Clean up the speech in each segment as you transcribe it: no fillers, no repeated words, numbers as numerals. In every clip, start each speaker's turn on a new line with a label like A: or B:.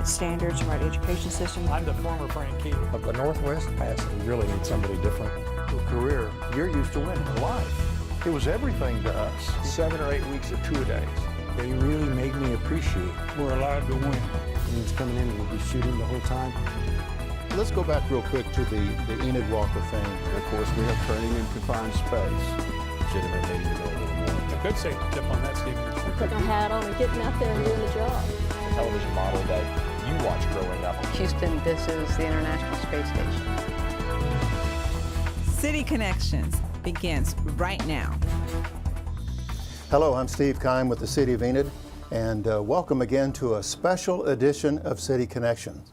A: standards, right education system.
B: I'm the former Frankie.
C: Of the Northwest Pass, we really need somebody different.
D: Your career, you're used to winning a lot. It was everything to us.
B: 7 or 8 weeks of two-a-days.
E: They really made me appreciate
B: We're allowed to win.
E: he's coming in and we'll be shooting the whole time.
D: Let's go back real quick to the Enid Walk of Fame.
F: Of course, we have training in confined space. Gentlemen needing to know a little more.
B: A good safety tip on that, Stevenson.
G: Putting a hat on and getting out there and doing the job.
H: The television model that you watched growing up.
I: Houston, this is the International Space Station.
J: City Connections begins right now.
K: Hello, I'm Steve Kime with the City of Enid, and welcome again to a special edition of City Connections.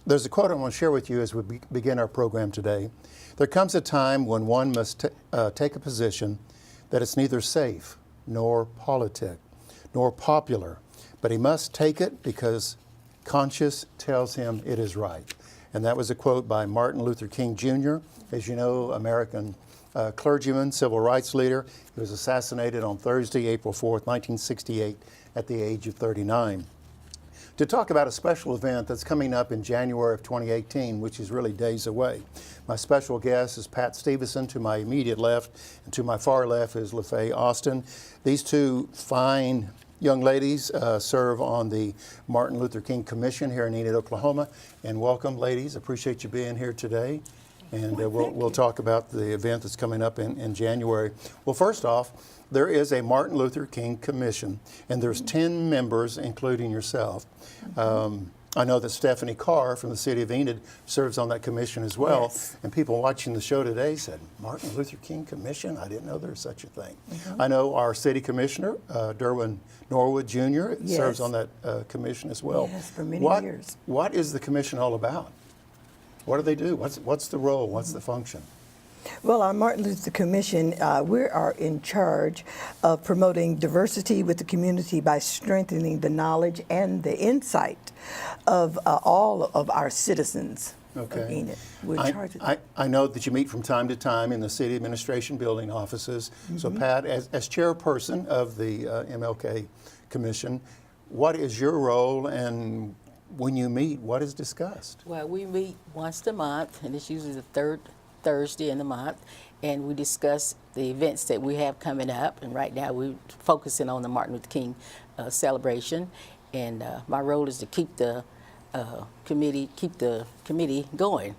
K: There's a quote I want to share with you as we begin our program today. There comes a time when one must take a position that is neither safe, nor politic, nor popular, but he must take it because conscience tells him it is right. And that was a quote by Martin Luther King Jr., as you know, American clergyman, civil rights leader. He was assassinated on Thursday, April 4th, 1968, at the age of 39. To talk about a special event that's coming up in January of 2018, which is really days away. My special guest is Pat Stevenson to my immediate left, and to my far left is LaFaye Austin. These two fine young ladies serve on the Martin Luther King Commission here in Enid, Oklahoma. And welcome, ladies. Appreciate you being here today. And we'll talk about the event that's coming up in January. Well, first off, there is a Martin Luther King Commission, and there's 10 members, including yourself. I know that Stephanie Carr from the City of Enid serves on that commission as well.
A: Yes.
K: And people watching the show today said, Martin Luther King Commission? I didn't know there was such a thing. I know our City Commissioner, Derwin Norwood Jr., serves on that commission as well.
A: Yes, for many years.
K: What is the commission all about? What do they do? What's the role? What's the function?
L: Well, our Martin Luther Commission, we are in charge of promoting diversity with the community by strengthening the knowledge and the insight of all of our citizens.
K: Okay.
L: We're in charge of that.
K: I know that you meet from time to time in the city administration building offices. So Pat, as chairperson of the MLK Commission, what is your role, and when you meet, what is discussed?
I: Well, we meet once a month, and it's usually the third Thursday in the month, and we discuss the events that we have coming up. And right now we're focusing on the Martin Luther King celebration, and my role is to keep the committee going.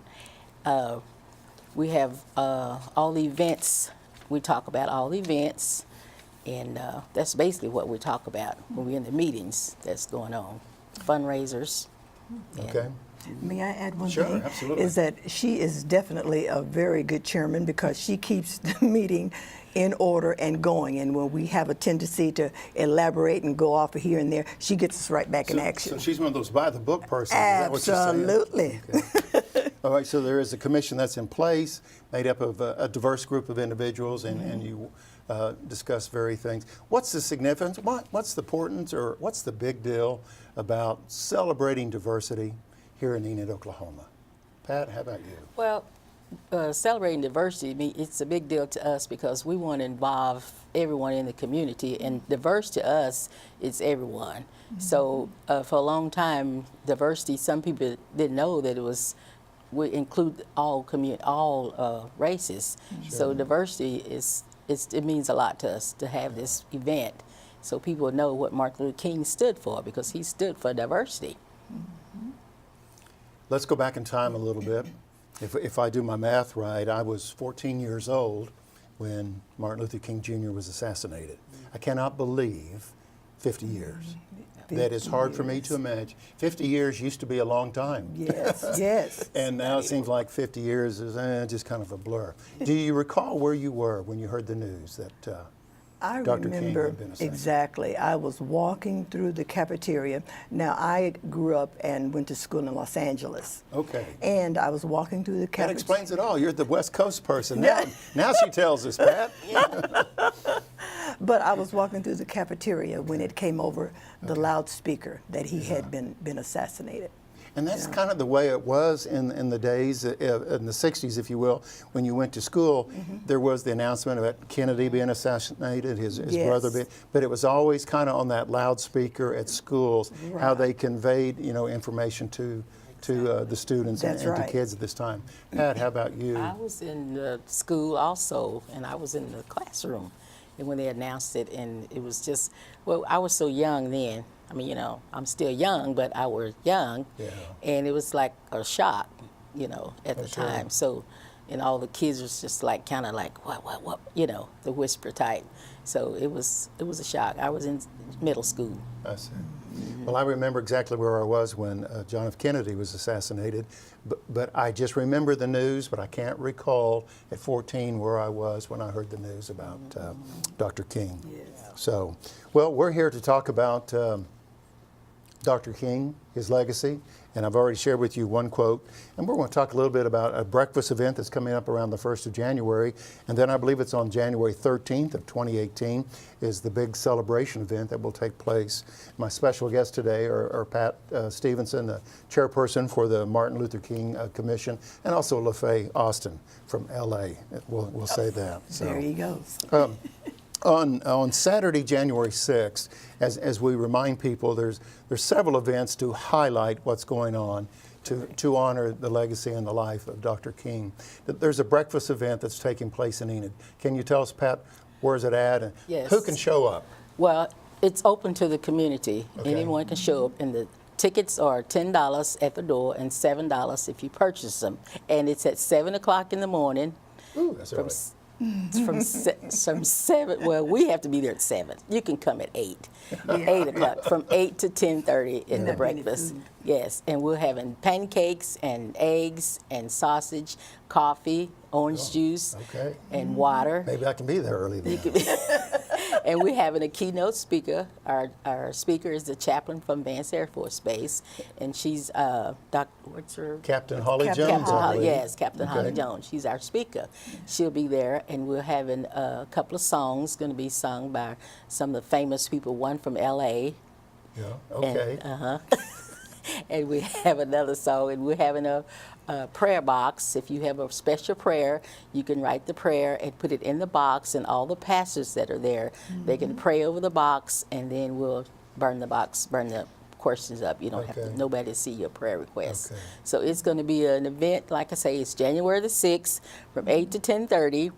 I: We have all the events. We talk about all the events, and that's basically what we talk about when we're in the meetings that's going on. Fundraisers.
K: Okay.
L: May I add one
K: Sure,
L: thing?
K: absolutely.
L: Is that she is definitely a very good chairman because she keeps the meeting in order and going. And when we have a tendency to elaborate and go off here and there, she gets us right back in action.
K: So she's one of those by-the-book persons. Is that what you're saying?
L: Absolutely.
K: Okay. All right, so there is a commission that's in place, made up of a diverse group of individuals, and you discuss various things. What's the significance? What's the importance, or what's the big deal about celebrating diversity here in Enid, Oklahoma? Pat, how about you?
I: Well, celebrating diversity, it's a big deal to us because we want to involve everyone in the community, and diverse to us is everyone. So for a long time, diversity, some people didn't know that we include all races.
K: Sure.
I: So diversity it means a lot to us to have this event, so people know what Martin Luther King stood for, because he stood for diversity.
K: Let's go back in time a little bit. If I do my math right, I was 14 years old when Martin Luther King Jr. was assassinated. I cannot believe 50 years. That is hard for me to imagine. 50 years used to be a long time.
L: Yes, yes.
K: And now it seems like 50 years is just kind of a blur. Do you recall where you were when you heard the news that
L: I
K: Dr. King
L: remember
K: had been assassinated?
L: exactly. I was walking through the cafeteria. Now, I grew up and went to school in Los Angeles.
K: Okay.
L: And I was walking through the
K: That
L: cafeteria.
K: explains it all. You're the West Coast person. Now she tells us, Pat.
L: But I was walking through the cafeteria when it came over the loudspeaker that he had been assassinated.
K: And that's kind of the way it was in the days, in the 60s, if you will, when you went to school. There was the announcement about Kennedy being assassinated, his brother being, but it was always kind of on that loudspeaker at schools, how they conveyed, information to the students and to kids at this time. Pat, how about you?
I: I was in school also, and I was in the classroom. And when they announced it, and it was just, well, I was so young then. I mean, I'm still young, but I was young.
K: Yeah.
I: And it was like a shock, at the time. So, and all the kids was just like, kind of like, what, the whisper type. So it was a shock. I was in middle school.
K: I see. Well, I remember exactly where I was when John F. Kennedy was assassinated, but I just remember the news, but I can't recall at 14 where I was when I heard the news about Dr. King.
L: Yes.
K: So, well, we're here to talk about Dr. King, his legacy, and I've already shared with you one quote, and we're going to talk a little bit about a breakfast event that's coming up around the 1st of January, and then I believe it's on January 13th of 2018 is the big celebration event that will take place. My special guests today are Pat Stevenson, the chairperson for the Martin Luther King Commission, and also LaFaye Austin from LA. We'll say that. So,
L: there he goes.
K: On Saturday, January 6th, as we remind people, there's several events to highlight what's going on to honor the legacy and the life of Dr. King. There's a breakfast event that's taking place in Enid. Can you tell us, Pat, where's it at and
I: Yes.
K: who can show up?
I: Well, it's open to the community.
K: Okay.
I: Anyone can show up, and the tickets are $10 at the door and $7 if you purchase them. And it's at 7 o'clock in the morning.
K: Ooh, that's
I: from,
K: early.
I: from 7, well, we have to be there at 7. You can come at 8, 8 o'clock, from 8 to 10:30 in the breakfast. Yes, and we're having pancakes and eggs and sausage, coffee, orange juice, and water.
K: Maybe I can be there early then.
I: And we're having a keynote speaker. Our speaker is the chaplain from Vance Air Force Base, and she's what's her?
K: Captain Holly
I: Captain
K: Jones, I believe.
I: Yes, Captain Holly Jones. She's our speaker. She'll be there, and we're having a couple of songs going to be sung by some of the famous people. One from L.A.
K: Yeah. Okay.
I: And we have another song, and we're having a prayer box. If you have a special prayer, you can write the prayer and put it in the box, and all the pastors that are there, they can pray over the box, and then we'll burn the questions up. You don't have to, nobody to see your prayer request. So it's going to be an event, like I say, it's January the 6th from 8 to 10:30,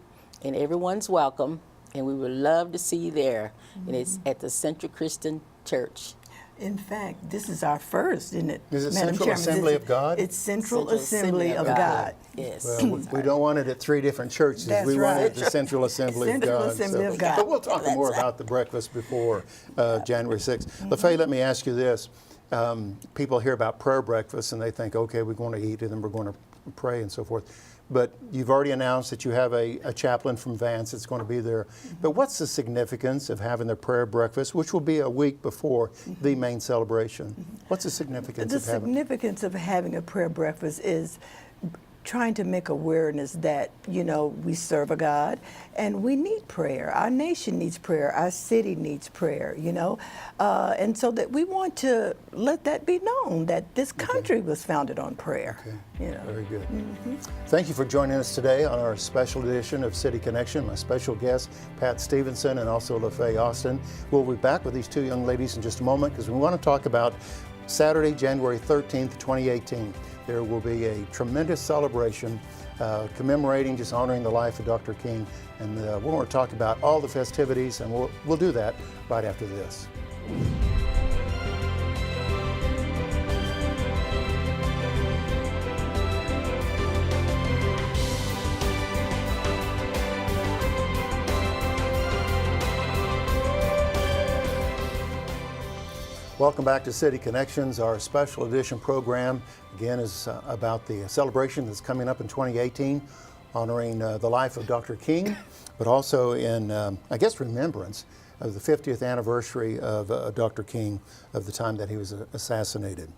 I: and everyone's welcome, and we would love to see you there. And it's at the Central Christian Church.
L: In fact, this is our first, isn't it?
K: Is it
L: Madam
K: Central
L: Chairman?
K: Assembly of God?
L: It's Central Assembly of God.
I: Yes.
K: Well, we don't want it at 3 different churches.
L: That's
K: we want it
L: right.
K: at the Central Assembly of
L: Central
K: God.
L: Assembly of God.
K: But we'll talk more about the breakfast before January 6th. LaFaye, let me ask you this. People hear about prayer breakfast and they think, okay, we're going to eat and then we're going to pray and so forth. But you've already announced that you have a chaplain from Vance that's going to be there. But what's the significance of having the prayer breakfast, which will be a week before the main celebration? What's the significance of having?
L: The significance of having a prayer breakfast is trying to make awareness that, we serve a God and we need prayer. Our nation needs prayer. Our city needs prayer, and so that we want to let that be known that this country was founded on prayer.
K: Very good. Thank you for joining us today on our special edition of City Connection. My special guests, Pat Stevenson and also LaFaye Austin. We'll be back with these two young ladies in just a moment because we want to talk about Saturday, January 13th, 2018. There will be a tremendous celebration commemorating, just honoring the life of Dr. King. And we're going to talk about all the festivities, and we'll do that right after this. Welcome back to City Connections. Our special edition program, again, is about the celebration that's coming up in 2018, honoring the life of Dr. King, but also in, remembrance of the 50th anniversary of Dr. King, of the time that he was assassinated.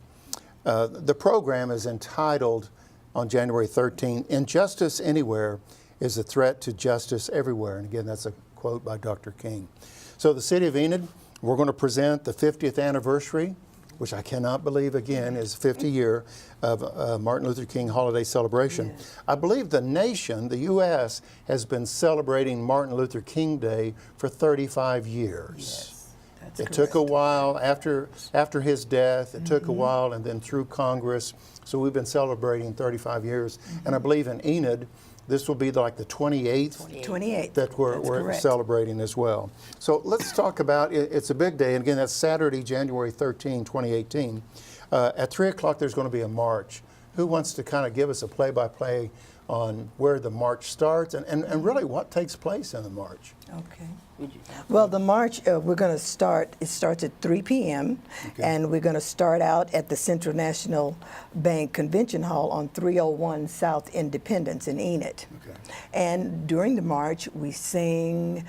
K: The program is entitled, on January 13, "Injustice Anywhere is a Threat to Justice Everywhere." And again, that's a quote by Dr. King. So the City of Enid, we're going to present the 50th anniversary which I cannot believe, again, is 50 year of Martin Luther King holiday celebration.
L: Yes.
K: I believe the nation, the U.S., has been celebrating Martin Luther King Day for 35 years.
L: Yes, that's
K: It took a
L: correct.
K: while after his death. It took a while, and then through Congress. So we've been celebrating 35 years. And I believe in Enid, this will be like the 28th
L: 28th.
K: that we're
L: correct.
K: celebrating as well. So let's talk about it's a big day, and again, that's Saturday, January 13, 2018. At 3 o'clock, there's going to be a march. Who wants to kind of give us a play-by-play on where the march starts and really what takes place in the march?
L: Okay. Well, the march, we're going to start, it starts at 3 p.m., and we're going to start out at the Central National Bank Convention Hall on 301 South Independence in Enid.
K: Okay.
L: And during the march, we sing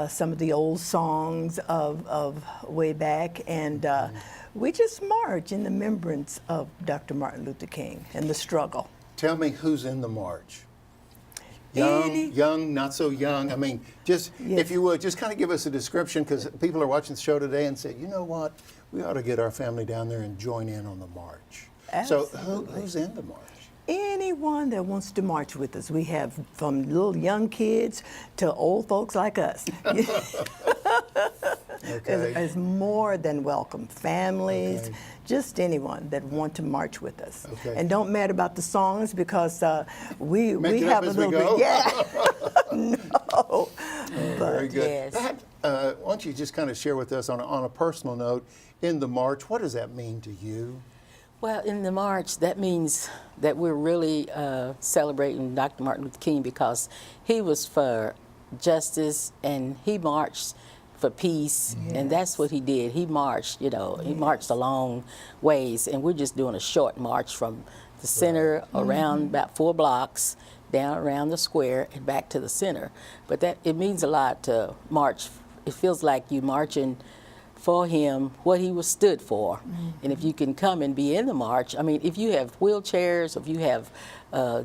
L: some of the old songs of way back, and we just march in the remembrance of Dr. Martin Luther King and the struggle.
K: Tell me who's in the march. Young, not so young. I mean, just if you would, just kind of give us a description, because people are watching the show today and say, you know what, we ought to get our family down there and join in on the march.
L: Absolutely.
K: So who's in the march?
L: Anyone that wants to march with us. We have from little young kids to old folks like us.
K: Okay.
L: is more than welcome. Families,
K: Okay.
L: just anyone that want to march with us.
K: Okay.
L: And don't matter about the songs, because we
K: Make it
L: have
K: up
L: a
K: as we
L: little
K: go?
L: bit. Yeah. No.
K: Very good.
I: Yes.
K: Pat, why don't you just kind of share with us on a personal note, in the march, what does that mean to you?
I: Well, in the march, that means that we're really celebrating Dr. Martin Luther King, because he was for justice and he marched for peace, and that's what he did. He marched, he marched a long ways, and we're just doing a short march from the center around about 4 blocks, down around the square and back to the center. But that it means a lot to march. It feels like you marching for him, what he was stood for. And if you can come and be in the march, I mean, if you have wheelchairs, if you have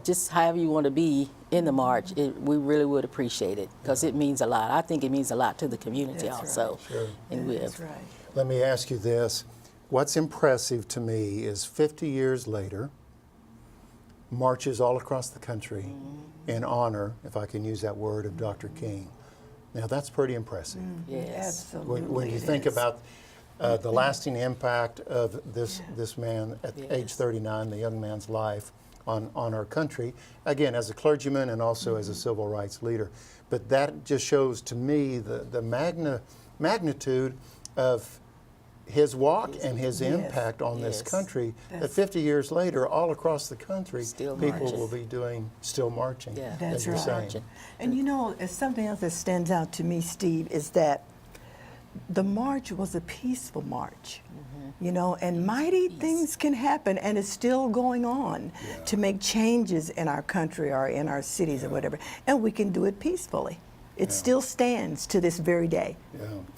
I: just however you want to be in the march, we really would appreciate it, because it means a lot. I think it means a lot to the community
L: That's
I: also.
L: right.
K: Sure.
I: And we
L: That's
I: have,
L: right.
K: Let me ask you this. What's impressive to me is 50 years later, marches all across the country in honor, if I can use that word, of Dr. King. Now that's pretty impressive.
I: yes.
L: Absolutely.
K: When you
L: it
K: think
L: is.
K: about the lasting impact of this man at age 39, the young man's life on our country, again, as a clergyman and also as a civil rights leader. But that just shows to me the magnitude of his walk and his impact on this
I: Yes.
K: country, that 50 years later, all across the country,
I: Still
K: people
I: marching.
K: will be still marching,
I: Yeah.
L: That's
K: as you're
L: right.
K: saying.
I: Marching.
L: And you know, something else that stands out to me, Steve, is that the march was a peaceful march. And mighty things can happen, and it's still going on to make changes in our country or in our cities or whatever, and we can do it peacefully. It still stands to this very day,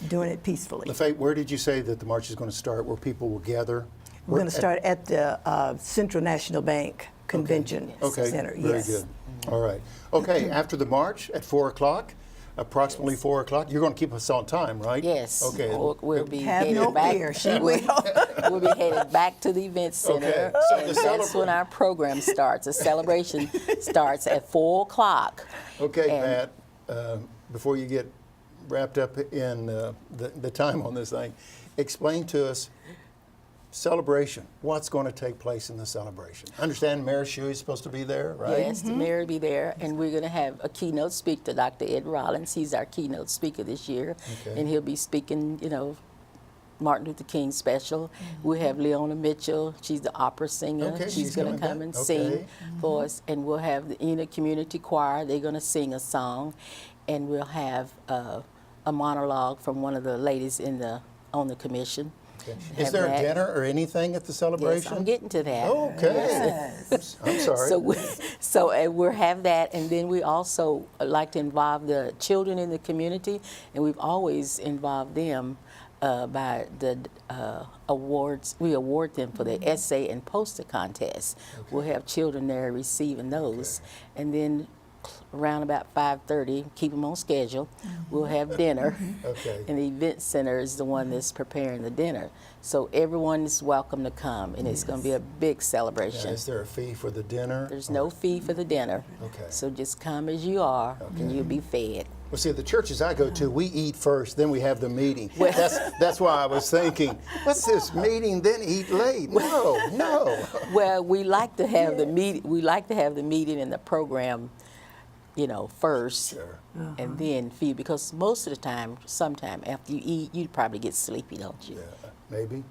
L: doing it peacefully.
K: LaFaye, where did you say that the march is going to start, where people will gather?
L: We're going to start at the Central National Bank Convention Center.
K: Very
L: Yes.
K: good. All right. Okay, after the march at 4 o'clock, approximately 4 o'clock, you're going to keep us on time, right?
I: Yes.
K: Okay.
I: We'll be
L: Have
I: headed
L: no
I: back.
L: fear, she will.
I: We'll be headed back to the event center,
K: Okay, so
I: and
K: the
I: that's when our program starts. The celebration starts at 4 o'clock.
K: Okay,
I: And-
K: Pat, before you get wrapped up in the time on this thing, explain to us celebration. What's going to take place in the celebration? I understand Mayor Shuey is supposed to be there, right?
I: Yes, the mayor will be there, and we're going to have a keynote speaker, Dr. Ed Rollins. He's our keynote speaker this year,
K: Okay.
I: and he'll be speaking, Martin Luther King special. We have Leona Mitchell. She's the opera singer.
K: Okay,
I: she's
K: she's
I: going to
K: coming
I: come
K: back.
I: and
K: Okay.
I: sing for us, and we'll have the Enid Community Choir. They're going to sing a song, and we'll have a monologue from one of the ladies on the commission.
K: Okay. Is
I: Have
K: there a
I: that.
K: dinner or anything at the
I: Yes,
K: celebration?
I: I'm getting to that.
K: Okay. I'm sorry.
I: So we'll have that, and then we also like to involve the children in the community, and we've always involved them by the awards. We award them for the essay and poster contest. We'll have children there receiving those, and then around about 5:30. Keep them on schedule. We'll have dinner.
K: Okay.
I: And the event center is the one that's preparing the dinner. So everyone is welcome to come, and it's going to be a big celebration.
K: Now, is there a fee for the dinner?
I: There's no fee for the dinner.
K: Okay.
I: So just come as you are, and you'll be fed.
K: Well, see, the churches I go to, we eat first, then we have the meeting. That's why I was thinking, what's this meeting, then eat late? No.
I: Well, we like to have the meeting. We like to have the meeting and the program, first,
K: Sure.
I: and then feed. Because most of the time, sometime after you eat, you probably get sleepy, don't you?
K: Yeah, maybe.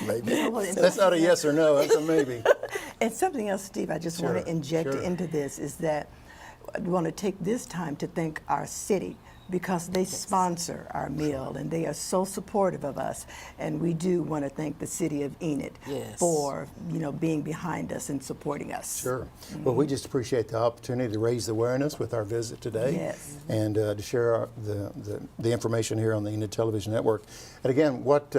K: Maybe. That's not a yes or no, that's a maybe.
L: And something else, Steve, I just want
K: Sure,
L: to inject
K: sure.
L: into this is that I want to take this time to thank our city because they sponsor our meal and they are so supportive of us. And we do want to thank the city of Enid for being behind us and supporting us.
K: Sure. Well, we just appreciate the opportunity to raise the awareness with our visit today.
L: Yes.
K: And to share the information here on the Enid Television Network. And again, what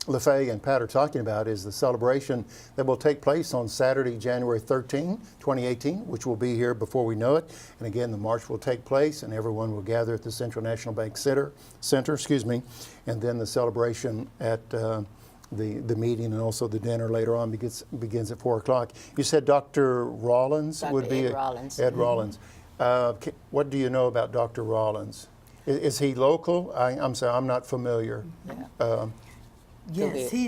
K: LaFaye and Pat are talking about is the celebration that will take place on Saturday, January 13, 2018, which will be here before we know it. And again, the march will take place and everyone will gather at the Central National Bank Center, and then the celebration at the meeting and also the dinner later on begins at 4 o'clock. You said Dr. Rollins would be
I: Ed Rollins.
K: Ed Rollins. What do you know about Dr. Rollins? Is he local? I'm sorry, I'm not familiar.
I: Yeah.
L: Yes, he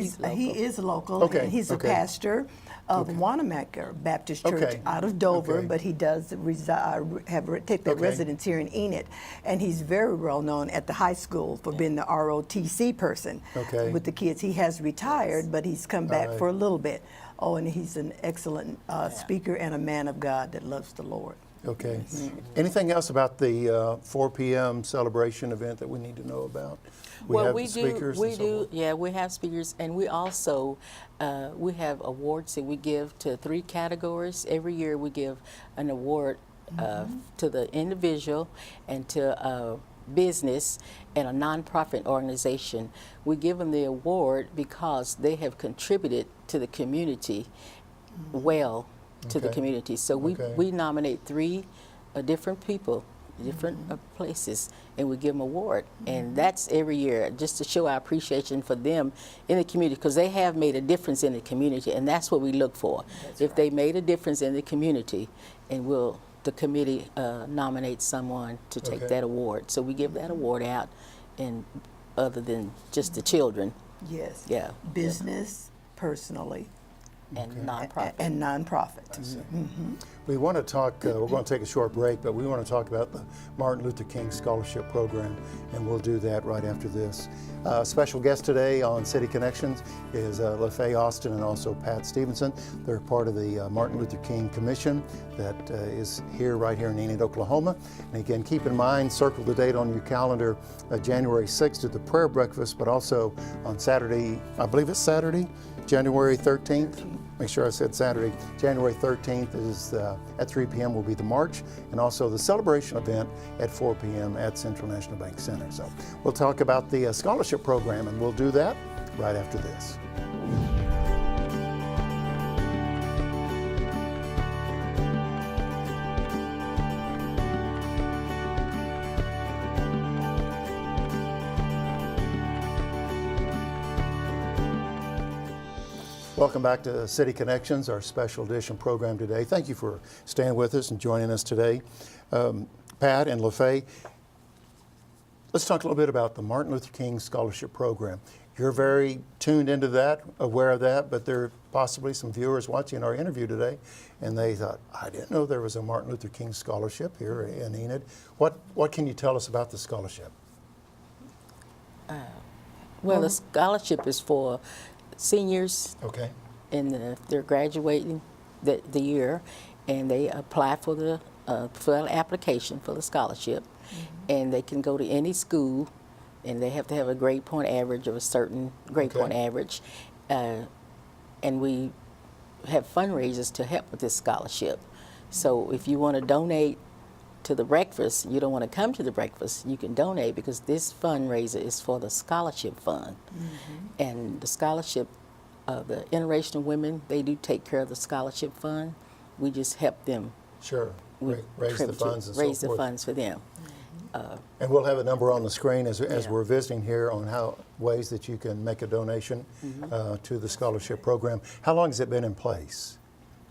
L: is local.
K: Okay,
L: And he's a
K: okay.
L: pastor of Wanamaker Baptist Church
K: Okay,
L: out of Dover,
K: okay.
L: but he does take the
K: Okay.
L: residence here in Enid. And he's very well known at the high school for being the ROTC person
K: Okay.
L: with the kids. He has retired, but he's come back
K: right.
L: for a little bit. Oh, and he's an excellent speaker and a man of God that loves the Lord.
K: Okay. Anything else about the 4 p.m. celebration event that we need to know about? We have speakers and so forth.
I: Yeah, we have speakers, and we also we have awards that we give to 3 categories. Every year we give an award to the individual and to business and a nonprofit organization. We give them the award because they have contributed to the community well to the
K: Okay.
I: community. So
K: Okay.
I: we nominate 3 different people, different places, and we give them an award. And that's every year, just to show our appreciation for them in the community, because they have made a difference in the community, and that's what we look for. If they made a difference in the community, and the committee nominate someone to take
K: Okay.
I: that award. So we give that award out, and other than just the children.
L: Yes.
I: Yeah.
L: Business, personally,
I: And nonprofit.
L: and nonprofit.
K: We want to talk, we're going to take a short break, but we want to talk about the Martin Luther King Scholarship Program, and we'll do that right after this. Special guest today on City Connections is LaFaye Austin and also Pat Stevenson. They're part of the Martin Luther King Commission that is right here in Enid, Oklahoma. And again, keep in mind, circle the date on your calendar, January 6th at the prayer breakfast, but also on Saturday, I believe it's Saturday, January 13th. Make sure I said Saturday. January 13th is at 3 p.m. will be the march, and also the celebration event at 4 p.m. at Central National Bank Center. So we'll talk about the scholarship program, and we'll do that right after this. Welcome back to City Connections, our special edition program today. Thank you for staying with us and joining us today. Pat and LaFaye, let's talk a little bit about the Martin Luther King Scholarship Program. You're very tuned into that, aware of that, but there are possibly some viewers watching our interview today, and they thought, I didn't know there was a Martin Luther King Scholarship here in Enid. What can you tell us about the scholarship?
I: Well, the scholarship is for seniors,
K: Okay.
I: and they're graduating the year, and they apply for the application for the scholarship, and they can go to any school, and they have to have a grade point average of a certain grade point average, and we have fundraisers to help with this scholarship. So if you want to donate to the breakfast, you don't want to come to the breakfast, you can donate, because this fundraiser is for the scholarship fund. And the scholarship, the interracial women, they do take care of the scholarship fund. We just help them
K: Sure. Raise the funds and so
I: raise the
K: forth.
I: funds for them.
K: And we'll have a number on the screen as we're visiting here on ways that you can make a donation to the scholarship program. How long has it been in place?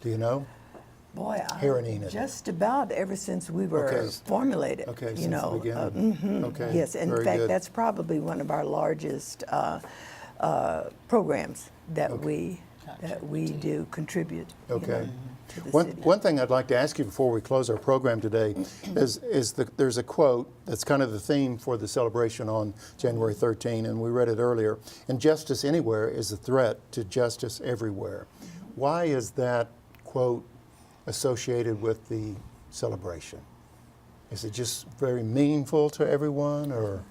K: Do you know?
L: Boy,
K: Here in Enid.
L: just about ever since we were formulated.
K: Okay,
L: you
K: since
L: know,
K: the beginning. Okay,
L: yes, in
K: very
L: fact,
K: good.
L: that's probably one of our largest programs that we do contribute. you
K: Okay.
L: know, to the
K: One,
L: city.
K: one thing I'd like to ask you before we close our program today there's a quote that's kind of the theme for the celebration on January 13, and we read it earlier. Injustice anywhere is a threat to justice everywhere. Why is that quote associated with the celebration? Is it just very meaningful to everyone, or?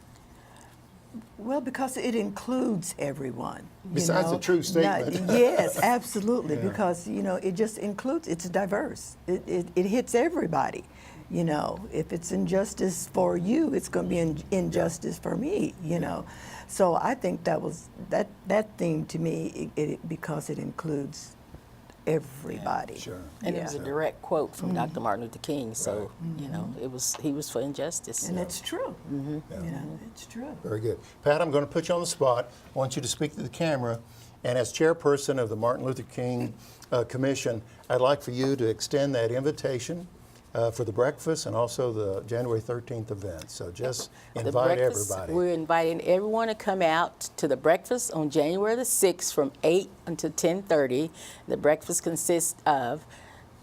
L: Well, because it includes everyone.
K: Besides a true statement.
L: Yes, absolutely, because, you know, it just includes, it's diverse. It hits everybody. You know, if it's injustice for you, it's going to be injustice for me, you know. So I think that theme to me, because it includes everybody.
K: Sure.
I: And it was a direct quote from Dr. Martin Luther King, so, you know, he was for injustice.
L: And it's true. You know, it's true.
K: Very good. Pat, I'm going to put you on the spot. I want you to speak to the camera. And as chairperson of the Martin Luther King Commission, I'd like for you to extend that invitation for the breakfast and also the January 13th event. So just invite everybody.
I: We're inviting everyone to come out to the breakfast on January the 6th from 8 until 10:30. The breakfast consists of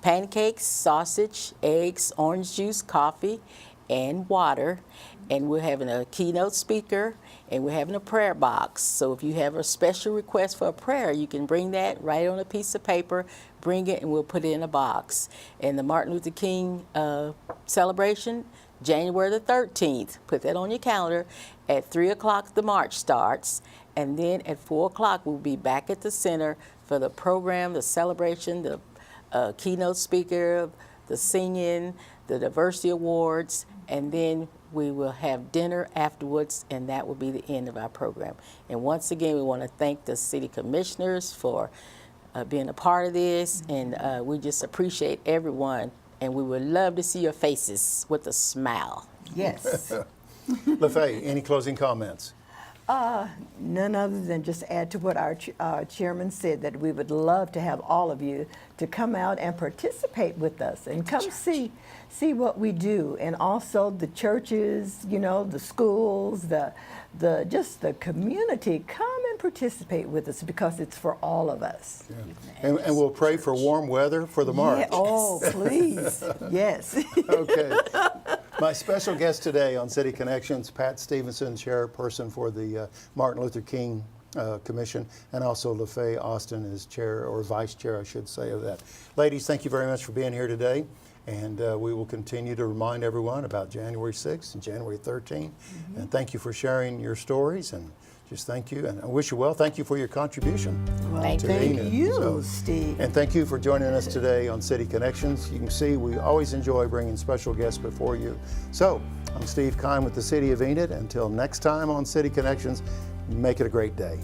I: pancakes, sausage, eggs, orange juice, coffee, and water. And we're having a keynote speaker, and we're having a prayer box. So if you have a special request for a prayer, you can bring that, write it on a piece of paper, bring it, and we'll put it in a box. And the Martin Luther King celebration, January the 13th. Put that on your calendar. At 3 o'clock, the march starts. And then at 4 o'clock, we'll be back at the center for the program, the celebration, the keynote speaker, the singing, the diversity awards, and then we will have dinner afterwards, and that will be the end of our program. And once again, we want to thank the city commissioners for being a part of this, and we just appreciate everyone, and we would love to see your faces with a smile.
L: Yes.
K: LaFaye, any closing comments?
L: None other than just add to what our chairman said, that we would love to have all of you to come out and participate with us and come see what we do, and also the churches, you know, the schools, just the community. Come and participate with us, because it's for all of us.
K: Yeah. And we'll pray for warm weather for the march.
L: Yeah, oh, please. Yes.
K: Okay. My special guest today on City Connections, Pat Stevenson, chairperson for the Martin Luther King Commission, and also LaFaye Austin is chair, or vice chair, I should say, of that. Ladies, thank you very much for being here today. And we will continue to remind everyone about January 6th and January 13th. And thank you for sharing your stories, and just thank you. And I wish you well. Thank you for your contribution.
L: Well,
I: Thank
L: thank
K: Enid.
L: you, Steve.
K: And thank you for joining us today on City Connections. You can see we always enjoy bringing special guests before you. So I'm Steve Kime with the City of Enid. Until next time on City Connections, make it a great day.